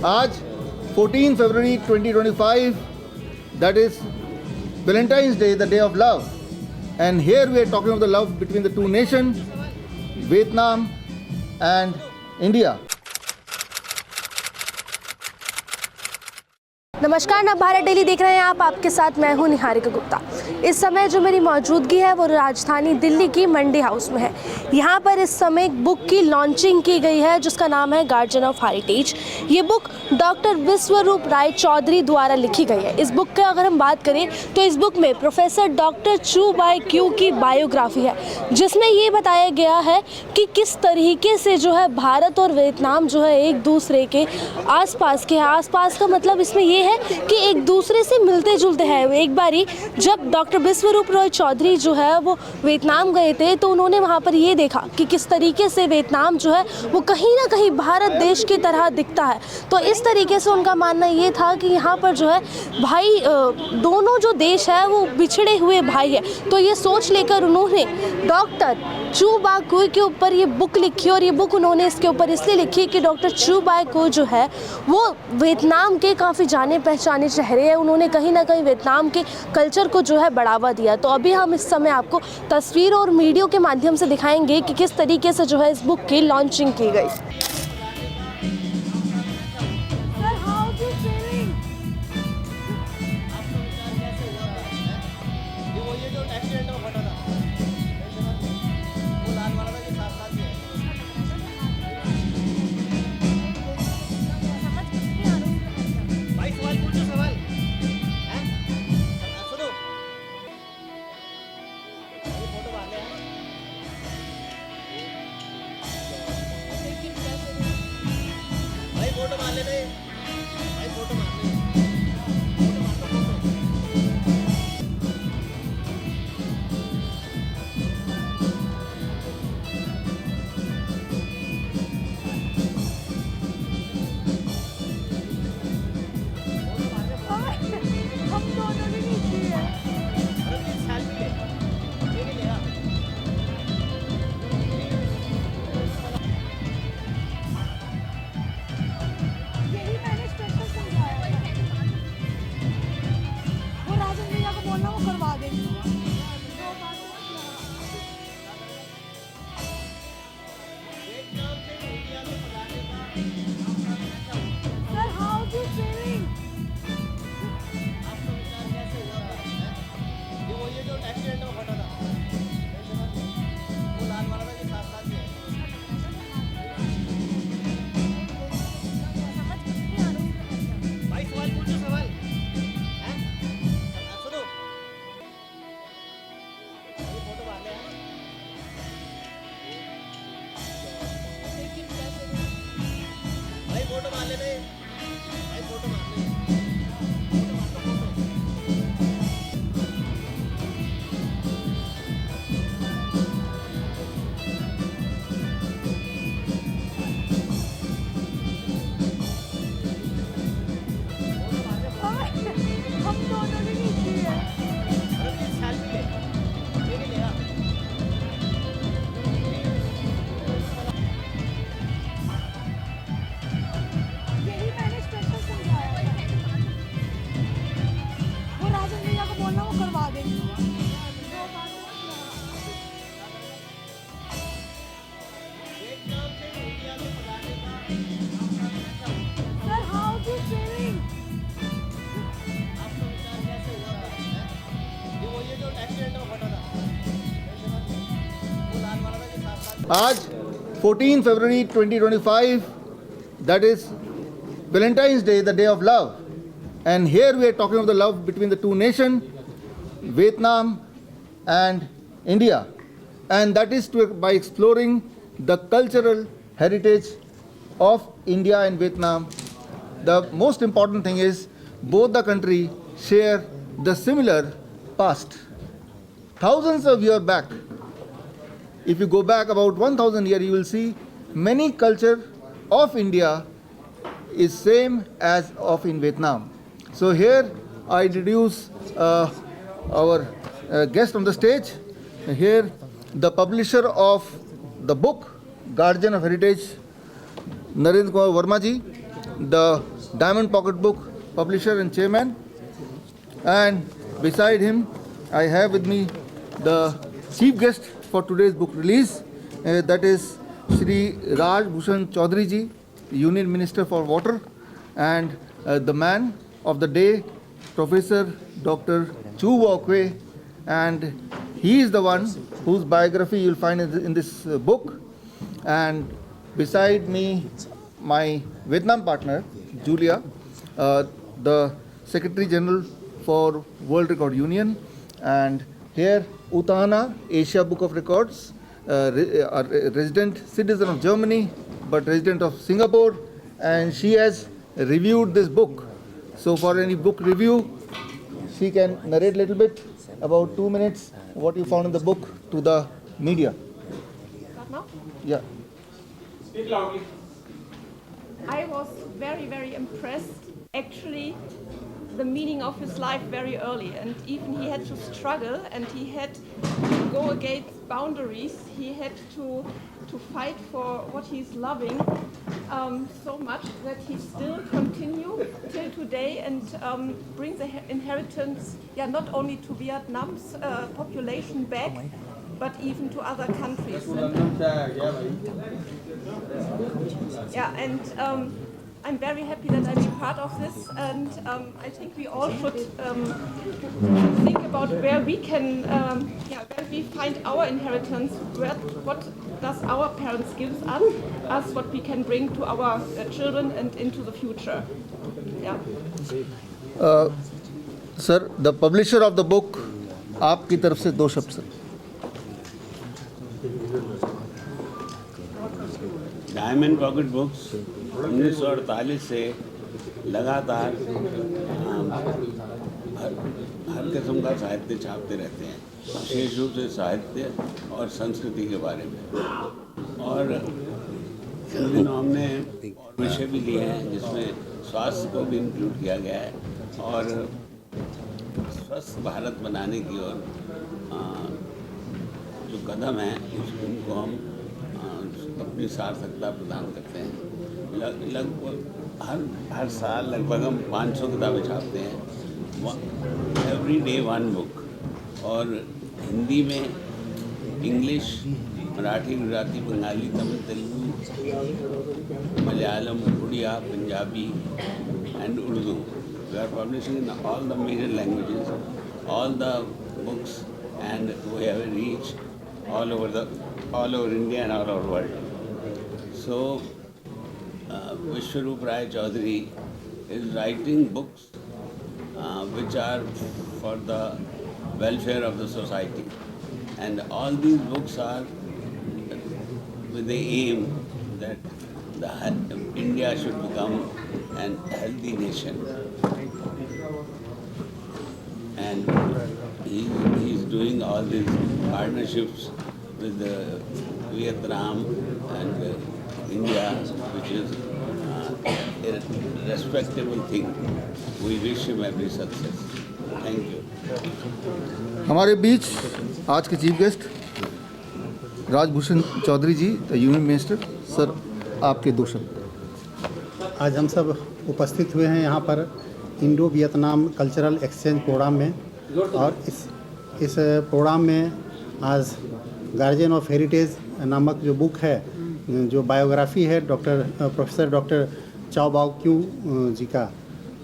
आज 14 February 2025, that is Valentine's Day, the day of love. And here we are talking of the love between the two nations, Vietnam and India. नमस्कार, Navbharat daily देख रहे हैं आप। आपके साथ मैं हूं निहारिका गुप्ता। इस समय जो मेरी मौजूदगी है वो राजधानी दिल्ली की मंडी हाउस में है। यहाँ पर इस समय एक बुक की लॉन्चिंग की गई है जिसका नाम है गार्जियन ऑफ हेरिटेज। ये बुक डॉक्टर विश्वरूप राय चौधरी द्वारा लिखी गई है। इस बुक की अगर हम बात करें तो इस बुक में प्रोफेसर डॉक्टर चू बाई क्यू की बायोग्राफी है, जिसमें ये बताया गया है कि किस तरीके से जो है भारत और वियतनाम जो है एक दूसरे के आसपास के आसपास का मतलब इसमें ये है कि एक दूसरे से मिलते जुलते हैं। एक बारी जब डॉक्टर विश्वरूप राय चौधरी जो है वो वियतनाम गए थे तो उन्होंने वहाँ पर ये देखा कि किस तरीके से वियतनाम जो है वो कहीं ना कहीं भारत देश की तरह दिखता है। तो इस तरीके से उनका मानना ये था कि यहाँ पर जो है भाई दोनों जो देश है वो बिछड़े हुए भाई है। तो ये सोच लेकर उन्होंने डॉक्टर चू बा क्यू के ऊपर ये बुक लिखी, और ये बुक उन्होंने इसके ऊपर इसलिए लिखी कि डॉक्टर चू बा क्यू जो है वो वियतनाम के काफ़ी जाने पहचाने चेहरे हैं। उन्होंने कहीं ना कहीं वियतनाम के कल्चर को जो है बढ़ावा दिया। तो अभी हम इस समय आपको तस्वीर और वीडियो के माध्यम से दिखाएंगे कि किस तरीके से जो है इस बुक की लॉन्चिंग की गई। आज 14 February 2025, that is Valentine's Day, the day of love. And here we are talking of the love between the two nations, Vietnam and India. And that is by exploring the cultural heritage of India and Vietnam. The most important thing is both the countries share the similar past. Thousands of years back, if you go back about 1000 years, you will see many culture of India is same as of in Vietnam. So here I introduce our guest on the stage. Here the publisher of the book Guardian of Heritage, Narendra Kumar Verma ji, the Diamond Pocket Book publisher and chairman. And beside him, I have with me the chief guest for today's book release, that is Shri Raj Bhushan Chaudhary ji, Union Minister for Water, and the man of the day, Professor Dr. Chu Walkway, and he is the one whose biography you'll find in this book. And beside me, my Vietnam partner, Julia, the Secretary General for World Record Union, and here Utana, Asia Book of Records, a resident citizen of Germany, but resident of Singapore, and she has reviewed this book. So for any book review, she can narrate a little bit, about 2 minutes, what you found in the book to the media. Yeah. Speak loudly. I was very, very impressed. Actually, the meaning of his life very early, and even he had to struggle and he had to go against boundaries. He had to fight for what he's loving so much that he still continue till today and brings the inheritance, not only to Vietnam's population back, but even to other countries. And I'm very happy that I'm a part of this, and I think we all should think about where we can, where we find our inheritance, what does our parents give us, what we can bring to our children and into the future. Sir, the publisher of the book, आपकी तरफ से 2 शब्द sir. Diamond pocket books 1948 से लगातार हर किस्म का साहित्य छापते रहते हैं, विशेष रूप से साहित्य और संस्कृति के बारे में. और इन दिनों हमने और विषय भी लिए हैं जिसमें स्वास्थ्य को भी इंक्लूड किया गया है, और स्वस्थ भारत बनाने की ओर जो कदम है उनको हम अपनी सार्थकता प्रदान करते हैं. लगभग हर साल लगभग हम 500 किताबें छापते हैं, एवरी डे 1 बुक, और हिंदी में, English, Marathi, Gujarati, Bengali, Tamil, Telugu, Malayalam, Odia, Punjabi and Urdu. We are publishing in all the major languages, all the books, and we have a reach all over India and all over world. So, Vishwaroop Rai Chaudhary is writing books which are for the welfare of the society, and all these books are with the aim that India should become an healthy nation. And he's doing all these partnerships with Vietnam and India, which is a respectable thing. We wish him every success. Thank you. हमारे बीच आज के chief guest Rajbhushan Chaudhary जी, union minister. Sir, आपके 2 शब्द. आज हम सब उपस्थित हुए हैं यहाँ पर Indo Vietnam cultural exchange program में, और इस प्रोग्राम में आज गार्जियन ऑफ हेरिटेज नामक जो बुक है, जो बायोग्राफी है प्रोफेसर डॉक्टर चाओ बाओ क्यू जी का,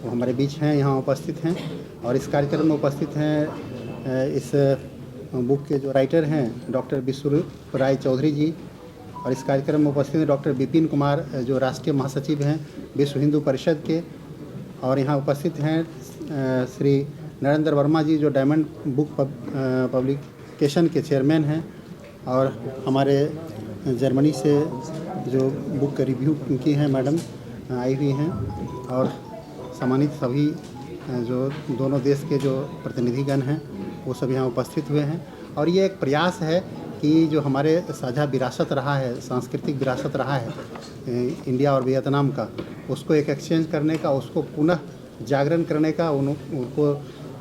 वो हमारे बीच हैं, यहाँ उपस्थित हैं. और इस कार्यक्रम में उपस्थित हैं इस बुक के जो राइटर हैं डॉक्टर विश्वरूप राय चौधरी जी, और इस कार्यक्रम में उपस्थित हैं डॉक्टर विपिन कुमार जो राष्ट्रीय महासचिव हैं विश्व हिंदू परिषद के, और यहाँ उपस्थित हैं श्री नरेंद्र वर्मा जी जो डायमंड बुक पब्लिकेशन के चेयरमैन हैं, और हमारे जर्मनी से जो बुक का रिव्यू की हैं मैडम आई हुई हैं, और सम्मानित सभी जो दोनों देश के जो प्रतिनिधिगण हैं वो सब यहाँ उपस्थित हुए हैं. और ये एक प्रयास है कि जो हमारे साझा विरासत रहा है, सांस्कृतिक विरासत रहा है इंडिया और वियतनाम का, उसको एक एक्सचेंज करने का, उसको पुनः जागरण करने का, उनको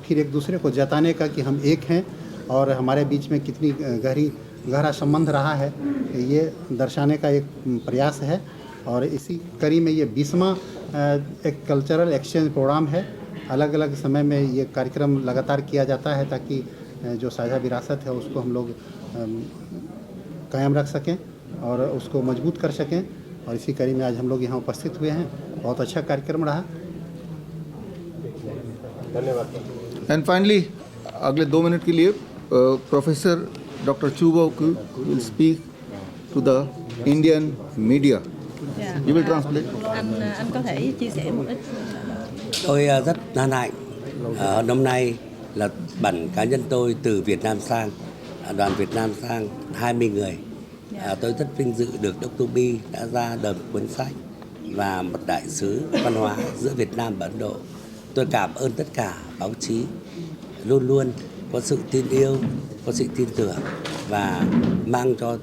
फिर एक दूसरे को जताने का कि हम एक हैं और हमारे बीच में कितनी गहरा संबंध रहा है, ये दर्शाने का एक प्रयास है. और इसी कड़ी में ये 20वां एक कल्चरल एक्सचेंज प्रोग्राम है। अलग अलग समय में ये कार्यक्रम लगातार किया जाता है ताकि जो साझा विरासत है उसको हम लोग कायम रख सकें और उसको मजबूत कर सकें, और इसी कड़ी में आज हम लोग यहाँ उपस्थित हुए हैं। बहुत अच्छा कार्यक्रम रहा। एंड फाइनली अगले 2 मिनट के लिए प्रोफेसर डॉक्टर चूबो will speak to the Indian media. You will translate. Anh có thể chia sẻ một ít. Tôi rất hân hạnh năm nay là bản cá nhân tôi từ Việt Nam sang, đoàn Việt Nam sang 20 người. Tôi rất vinh dự được Dr. Bi đã ra đời cuốn sách và một đại sứ văn hóa giữa Việt Nam và Ấn Độ. Tôi cảm ơn tất cả báo chí luôn luôn có sự tin yêu, có sự tin tưởng và mang cho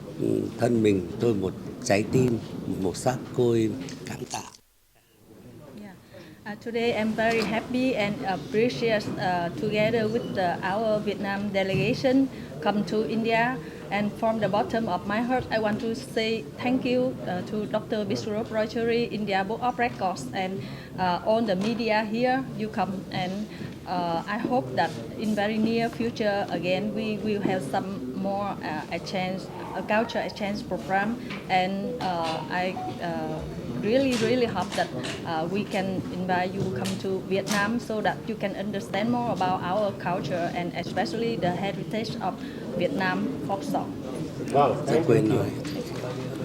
thân mình tôi một trái tim, một sắc côi cảm tạ. Today I'm very happy and appreciate together with our Vietnam delegation come to India, and from the bottom of my heart I want to say thank you to Dr. Biswarup Roy Choudhury, India Book of Records, and all the media here. You come, and I hope that in very near future again we will have some more exchange, culture exchange program, and I really hope that we can invite you come to Vietnam so that you can understand more about our culture and especially the heritage of Vietnam folk song. Rất quên rồi.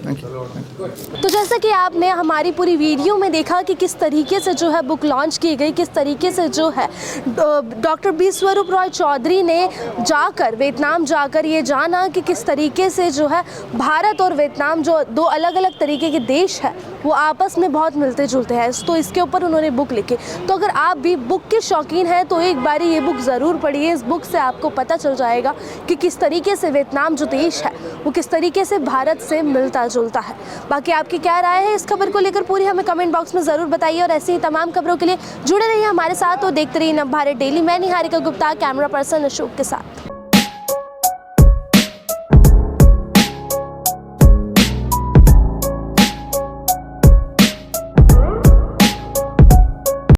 तो जैसा कि आपने हमारी पूरी video में देखा कि किस तरीके से जो है बुक लॉन्च की गई, किस तरीके से जो है डॉक्टर बिस्वरूप रॉय चौधरी ने जाकर वियतनाम जाकर ये जाना कि किस तरीके से जो है भारत और वियतनाम जो 2 अलग अलग तरीके के देश है वो आपस में बहुत मिलते जुलते हैं। तो इसके ऊपर उन्होंने बुक लिखी। तो अगर आप भी बुक के शौकीन हैं तो एक बारी ये बुक ज़रूर पढ़िए। इस बुक से आपको पता चल जाएगा कि किस तरीके से वियतनाम जो देश है वो किस तरीके से भारत से मिलता जुलता है। बाकी आपकी क्या राय है इस खबर को लेकर पूरी हमें कमेंट बॉक्स में ज़रूर बताइए, और ऐसी ही तमाम खबरों के लिए जुड़े रहिए हमारे साथ और देखते रहिए नवभारत डेली। मैं निहारिका गुप्ता, कैमरा पर्सन अशोक के साथ।